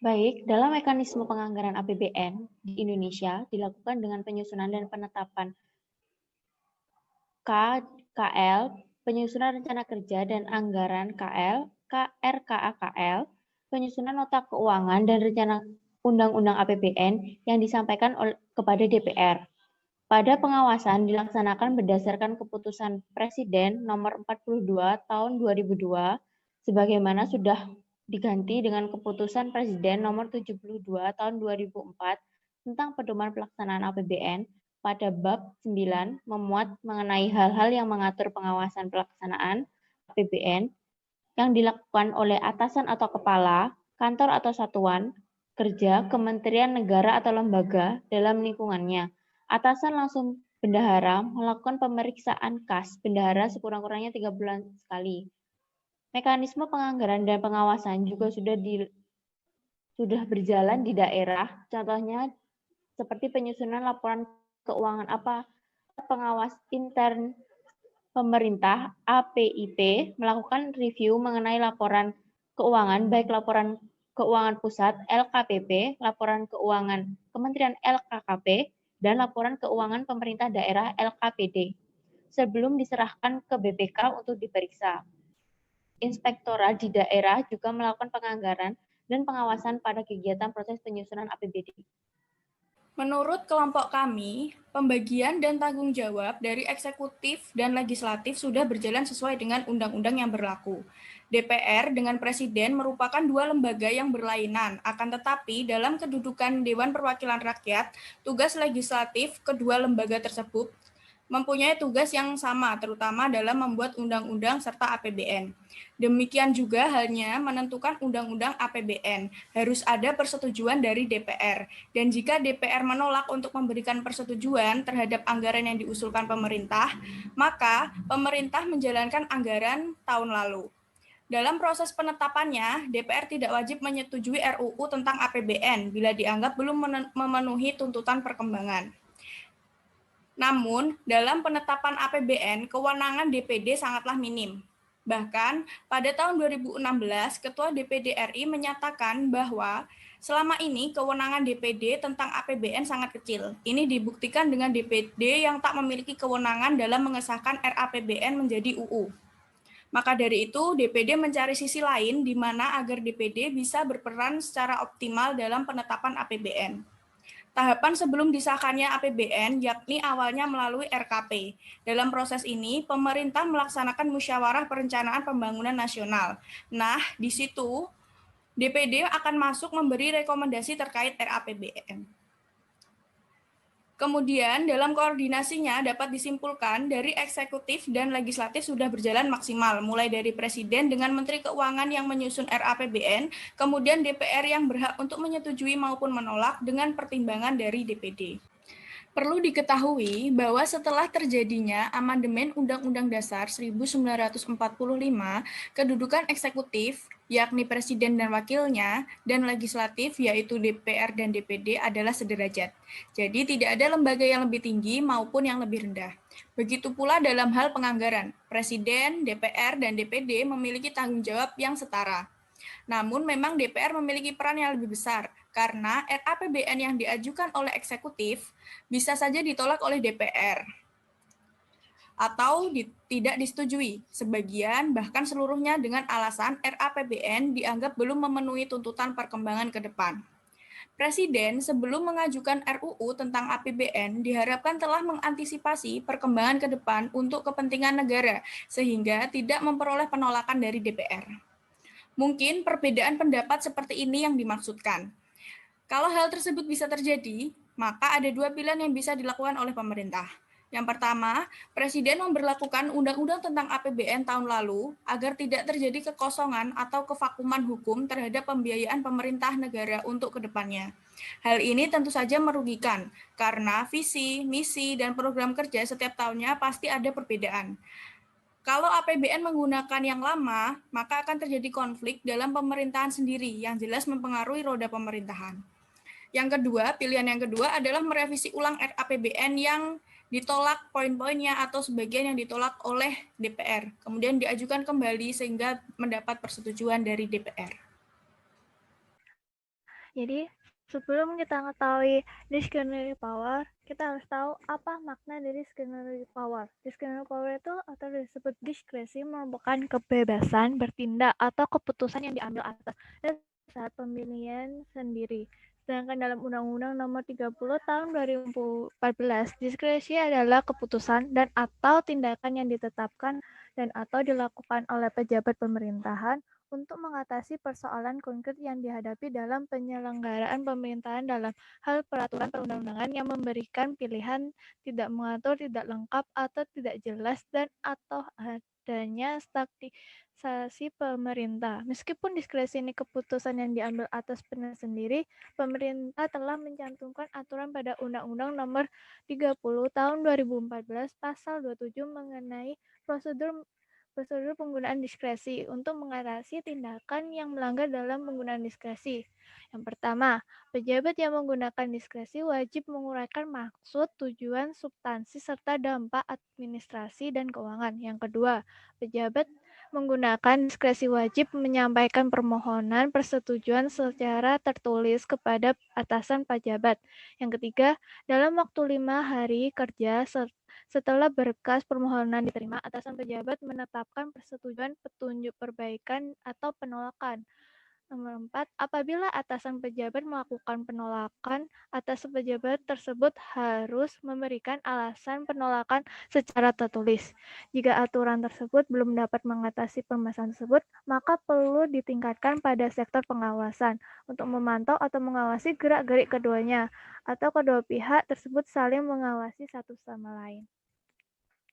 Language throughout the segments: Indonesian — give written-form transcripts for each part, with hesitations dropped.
Baik, dalam mekanisme penganggaran APBN di Indonesia dilakukan dengan penyusunan dan penetapan KKL, penyusunan rencana kerja dan anggaran KL, RKAKL, penyusunan nota keuangan dan rencana undang-undang APBN yang disampaikan kepada DPR. Pada pengawasan dilaksanakan berdasarkan keputusan Presiden nomor 42 tahun 2002 sebagaimana sudah diganti dengan keputusan Presiden nomor 72 tahun 2004 tentang pedoman pelaksanaan APBN pada bab 9 memuat mengenai hal-hal yang mengatur pengawasan pelaksanaan APBN yang dilakukan oleh atasan atau kepala, kantor atau satuan kerja, kementerian negara atau lembaga dalam lingkungannya. Atasan langsung bendahara melakukan pemeriksaan kas bendahara sekurang-kurangnya 3 bulan sekali. Mekanisme penganggaran dan pengawasan juga sudah berjalan di daerah, contohnya seperti penyusunan laporan keuangan pengawas intern pemerintah APIP melakukan review mengenai laporan keuangan baik laporan keuangan pusat LKPP, laporan keuangan Kementerian LKKP, dan laporan keuangan pemerintah daerah LKPD sebelum diserahkan ke BPK untuk diperiksa. Inspektorat di daerah juga melakukan penganggaran dan pengawasan pada kegiatan proses penyusunan APBD. Menurut kelompok kami, pembagian dan tanggung jawab dari eksekutif dan legislatif sudah berjalan sesuai dengan undang-undang yang berlaku. DPR dengan Presiden merupakan dua lembaga yang berlainan, akan tetapi dalam kedudukan Dewan Perwakilan Rakyat, tugas legislatif kedua lembaga tersebut mempunyai tugas yang sama, terutama dalam membuat undang-undang serta APBN. Demikian juga halnya menentukan undang-undang APBN, harus ada persetujuan dari DPR. Dan jika DPR menolak untuk memberikan persetujuan terhadap anggaran yang diusulkan pemerintah, maka pemerintah menjalankan anggaran tahun lalu. Dalam proses penetapannya, DPR tidak wajib menyetujui RUU tentang APBN bila dianggap belum memenuhi tuntutan perkembangan. Namun, dalam penetapan APBN, kewenangan DPD sangatlah minim. Bahkan, pada tahun 2016, Ketua DPD RI menyatakan bahwa selama ini kewenangan DPD tentang APBN sangat kecil. Ini dibuktikan dengan DPD yang tak memiliki kewenangan dalam mengesahkan RAPBN menjadi UU. Maka dari itu, DPD mencari sisi lain di mana agar DPD bisa berperan secara optimal dalam penetapan APBN. Tahapan sebelum disahkannya APBN yakni awalnya melalui RKP. Dalam proses ini, pemerintah melaksanakan musyawarah perencanaan pembangunan nasional. Nah, di situ DPD akan masuk memberi rekomendasi terkait RAPBN. Kemudian, dalam koordinasinya dapat disimpulkan dari eksekutif dan legislatif sudah berjalan maksimal, mulai dari Presiden dengan Menteri Keuangan yang menyusun RAPBN, kemudian DPR yang berhak untuk menyetujui maupun menolak dengan pertimbangan dari DPD. Perlu diketahui bahwa setelah terjadinya amandemen Undang-Undang Dasar 1945, kedudukan eksekutif, yakni Presiden dan Wakilnya, dan legislatif, yaitu DPR dan DPD, adalah sederajat. Jadi tidak ada lembaga yang lebih tinggi maupun yang lebih rendah. Begitu pula dalam hal penganggaran, Presiden, DPR, dan DPD memiliki tanggung jawab yang setara. Namun memang DPR memiliki peran yang lebih besar, karena RAPBN yang diajukan oleh eksekutif bisa saja ditolak oleh DPR atau tidak disetujui, sebagian bahkan seluruhnya dengan alasan RAPBN dianggap belum memenuhi tuntutan perkembangan ke depan. Presiden sebelum mengajukan RUU tentang APBN diharapkan telah mengantisipasi perkembangan ke depan untuk kepentingan negara, sehingga tidak memperoleh penolakan dari DPR. Mungkin perbedaan pendapat seperti ini yang dimaksudkan. Kalau hal tersebut bisa terjadi, maka ada dua pilihan yang bisa dilakukan oleh pemerintah. Yang pertama, Presiden memberlakukan undang-undang tentang APBN tahun lalu agar tidak terjadi kekosongan atau kevakuman hukum terhadap pembiayaan pemerintah negara untuk kedepannya. Hal ini tentu saja merugikan, karena visi, misi, dan program kerja setiap tahunnya pasti ada perbedaan. Kalau APBN menggunakan yang lama, maka akan terjadi konflik dalam pemerintahan sendiri yang jelas mempengaruhi roda pemerintahan. Yang kedua, pilihan yang kedua adalah merevisi ulang RAPBN yang ditolak poin-poinnya atau sebagian yang ditolak oleh DPR, kemudian diajukan kembali sehingga mendapat persetujuan dari DPR. Jadi, sebelum kita mengetahui discretionary power, kita harus tahu apa makna dari discretionary power. Discretionary power itu atau disebut diskresi merupakan kebebasan bertindak atau keputusan yang diambil atas saat pemilihan sendiri. Sedangkan dalam Undang-Undang Nomor 30 Tahun 2014, diskresi adalah keputusan dan atau tindakan yang ditetapkan dan atau dilakukan oleh pejabat pemerintahan untuk mengatasi persoalan konkret yang dihadapi dalam penyelenggaraan pemerintahan dalam hal peraturan perundang-undangan yang memberikan pilihan, tidak mengatur, tidak lengkap, atau tidak jelas, dan atau adanya statisasi pemerintah. Meskipun diskresi ini keputusan yang diambil atas pemerintah sendiri, pemerintah telah mencantumkan aturan pada Undang-Undang Nomor 30 Tahun 2014 Pasal 27 mengenai prosedur penggunaan diskresi untuk mengatasi tindakan yang melanggar dalam penggunaan diskresi. Yang pertama, pejabat yang menggunakan diskresi wajib menguraikan maksud, tujuan, substansi, serta dampak administrasi dan keuangan. Yang kedua, pejabat menggunakan diskresi wajib menyampaikan permohonan persetujuan secara tertulis kepada atasan pejabat. Yang ketiga, dalam waktu 5 hari kerja setelah berkas permohonan diterima, atasan pejabat menetapkan persetujuan, petunjuk perbaikan, atau penolakan. Nomor 4, apabila atasan pejabat melakukan penolakan, atasan pejabat tersebut harus memberikan alasan penolakan secara tertulis. Jika aturan tersebut belum dapat mengatasi permasalahan tersebut, maka perlu ditingkatkan pada sektor pengawasan untuk memantau atau mengawasi gerak-gerik keduanya, atau kedua pihak tersebut saling mengawasi satu sama lain.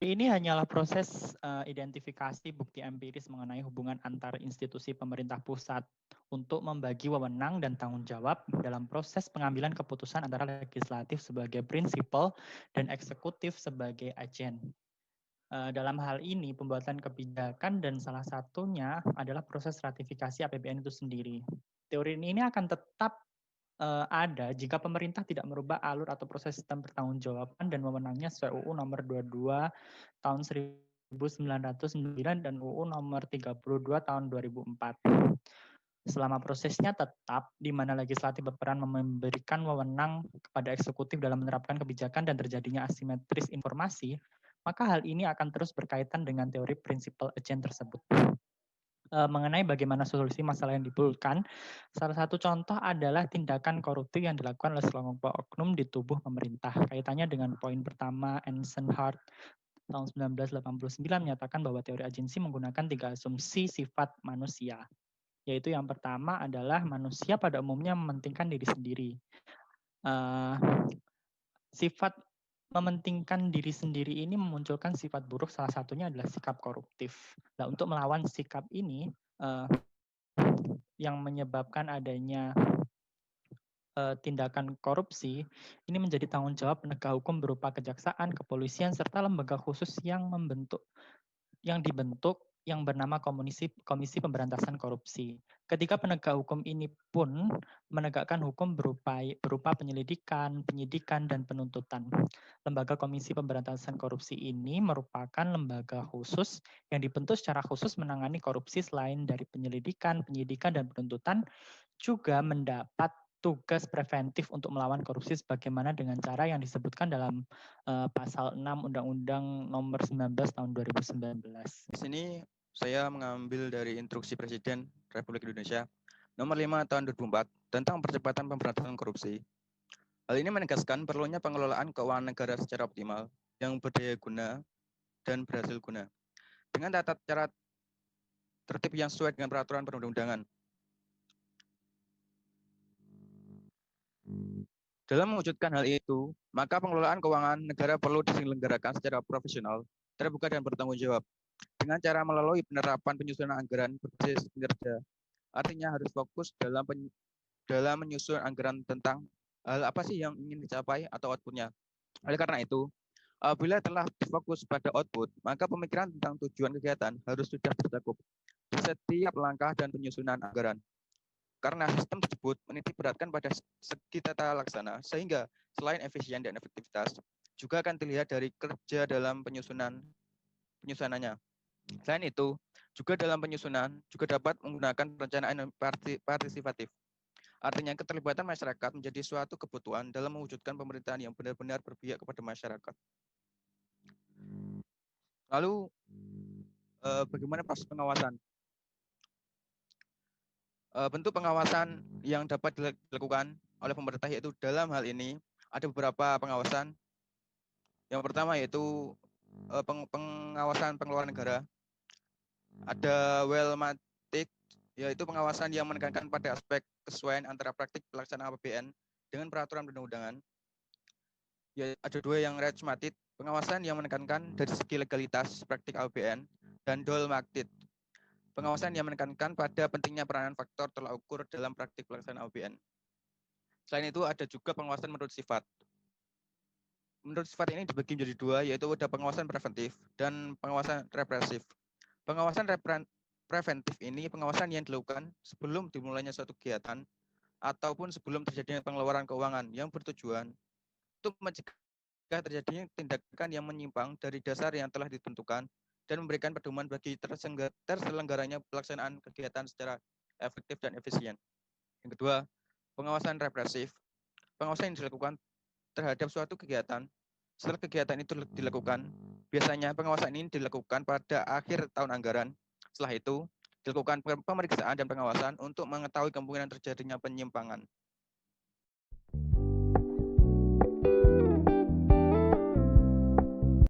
Ini hanyalah proses identifikasi bukti empiris mengenai hubungan antar institusi pemerintah pusat untuk membagi wewenang dan tanggung jawab dalam proses pengambilan keputusan antara legislatif sebagai prinsipal dan eksekutif sebagai agen. Dalam hal ini, pembuatan kebijakan dan salah satunya adalah proses ratifikasi APBN itu sendiri. Teori ini akan tetap ada jika pemerintah tidak merubah alur atau proses sistem pertanggungjawaban dan wewenangnya sesuai UU Nomor 22 Tahun 1999 dan UU Nomor 32 Tahun 2004. Selama prosesnya tetap, di mana legislatif berperan memberikan wewenang kepada eksekutif dalam menerapkan kebijakan dan terjadinya asimetris informasi, maka hal ini akan terus berkaitan dengan teori prinsipal agent tersebut. Mengenai bagaimana solusi masalah yang ditimbulkan, salah satu contoh adalah tindakan koruptif yang dilakukan oleh sekelompok oknum di tubuh pemerintah. Kaitannya dengan poin pertama, Eisenhower tahun 1989 menyatakan bahwa teori agensi menggunakan 3 asumsi sifat manusia, yaitu yang pertama adalah manusia pada umumnya mementingkan diri sendiri. Sifat mementingkan diri sendiri ini memunculkan sifat buruk, salah satunya adalah sikap koruptif. Nah, untuk melawan sikap ini, yang menyebabkan adanya tindakan korupsi, ini menjadi tanggung jawab penegak hukum berupa kejaksaan, kepolisian, serta lembaga khusus yang dibentuk yang bernama Komisi Pemberantasan Korupsi. Ketika penegak hukum ini pun menegakkan hukum berupa penyelidikan, penyidikan, dan penuntutan. Lembaga Komisi Pemberantasan Korupsi ini merupakan lembaga khusus yang dibentuk secara khusus menangani korupsi. Selain dari penyelidikan, penyidikan, dan penuntutan, juga mendapat tugas preventif untuk melawan korupsi sebagaimana dengan cara yang disebutkan dalam pasal 6 Undang-Undang Nomor 19 Tahun 2019. Di sini saya mengambil dari Instruksi Presiden Republik Indonesia Nomor 5 Tahun 2004 tentang percepatan pemberantasan korupsi. Hal ini menegaskan perlunya pengelolaan keuangan negara secara optimal, yang berdaya guna dan berhasil guna, dengan tata cara tertib yang sesuai dengan peraturan perundang-undangan. Dalam mewujudkan hal itu, maka pengelolaan keuangan negara perlu diselenggarakan secara profesional, terbuka, dan bertanggung jawab, dengan cara melalui penerapan penyusunan anggaran berbasis kinerja. Artinya harus fokus dalam menyusun anggaran tentang hal apa sih yang ingin dicapai atau output-nya. Oleh karena itu, apabila telah fokus pada output, maka pemikiran tentang tujuan kegiatan harus sudah tercakup di setiap langkah dan penyusunan anggaran. Karena sistem tersebut menitik beratkan pada segi tata laksana, sehingga selain efisien dan efektivitas, juga akan dilihat dari kerja dalam penyusunannya. Selain itu, juga dalam penyusunan juga dapat menggunakan perencanaan partisipatif. Artinya keterlibatan masyarakat menjadi suatu kebutuhan dalam mewujudkan pemerintahan yang benar-benar berpihak kepada masyarakat. Lalu bagaimana proses pengawasan? Bentuk pengawasan yang dapat dilakukan oleh pemerintah yaitu dalam hal ini ada beberapa pengawasan. Yang pertama yaitu pengawasan pengeluaran negara. Ada Wellmatic, yaitu pengawasan yang menekankan pada aspek kesesuaian antara praktik pelaksanaan APBN dengan peraturan perundang-undangan. Ya, ada dua yang Rejmatic, pengawasan yang menekankan dari segi legalitas praktik APBN, dan Dolmatic, pengawasan yang menekankan pada pentingnya peranan faktor tolak ukur dalam praktik pelaksanaan APBN. Selain itu ada juga pengawasan menurut sifat. Menurut sifat ini dibagi menjadi dua, yaitu ada pengawasan preventif dan pengawasan represif. Pengawasan preventif ini pengawasan yang dilakukan sebelum dimulainya suatu kegiatan ataupun sebelum terjadinya pengeluaran keuangan yang bertujuan untuk mencegah terjadinya tindakan yang menyimpang dari dasar yang telah ditentukan dan memberikan pedoman bagi terselenggaranya pelaksanaan kegiatan secara efektif dan efisien. Yang kedua, pengawasan represif. Pengawasan yang dilakukan terhadap suatu kegiatan. Setelah kegiatan itu dilakukan, biasanya pengawasan ini dilakukan pada akhir tahun anggaran. Setelah itu, dilakukan pemeriksaan dan pengawasan untuk mengetahui kemungkinan terjadinya penyimpangan.